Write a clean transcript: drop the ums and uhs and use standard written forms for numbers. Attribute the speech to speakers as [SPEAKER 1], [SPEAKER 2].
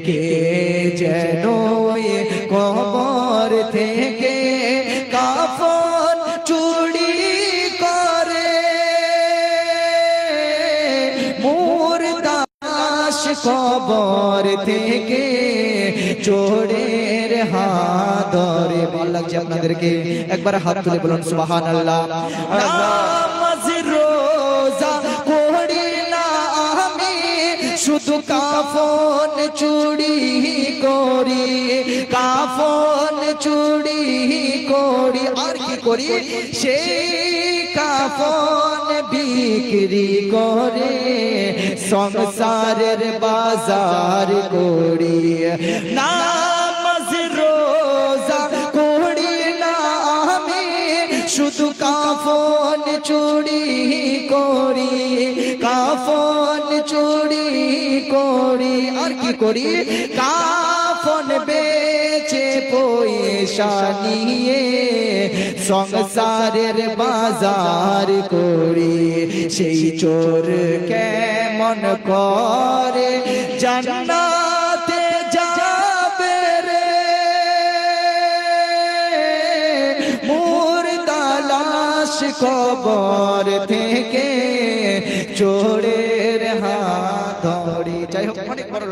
[SPEAKER 1] কে যেন কবর থেকে কাফন চুরি করে, মুর্দাস কবর থেকে চোরের হাত ধরে। ভালো লাগছে আপনাদেরকে? একবার হাত তুলে বলুন সুবহানাল্লাহ। নামাজ রোজা করি না আমি, শুধু কাফন চুরি করি, কাফন চুরি করি। আর কি করি? সেই কাফন বিক্রি করে সংসারের বাজার করি। নামাজ রোজা করি না আমি, শুধু কাফন চুরি করি, কাফন চুরি করি। আর কি করি? কাফন বেচে পয়সা নিয়ে সংসারের বাজার করি। সেই চোর কেমন করে জান্নাতে যাবে রে, মুর্দা লাশ কবর থেকে চোরের হাত ধরে। যাই হোক, অনেক বড়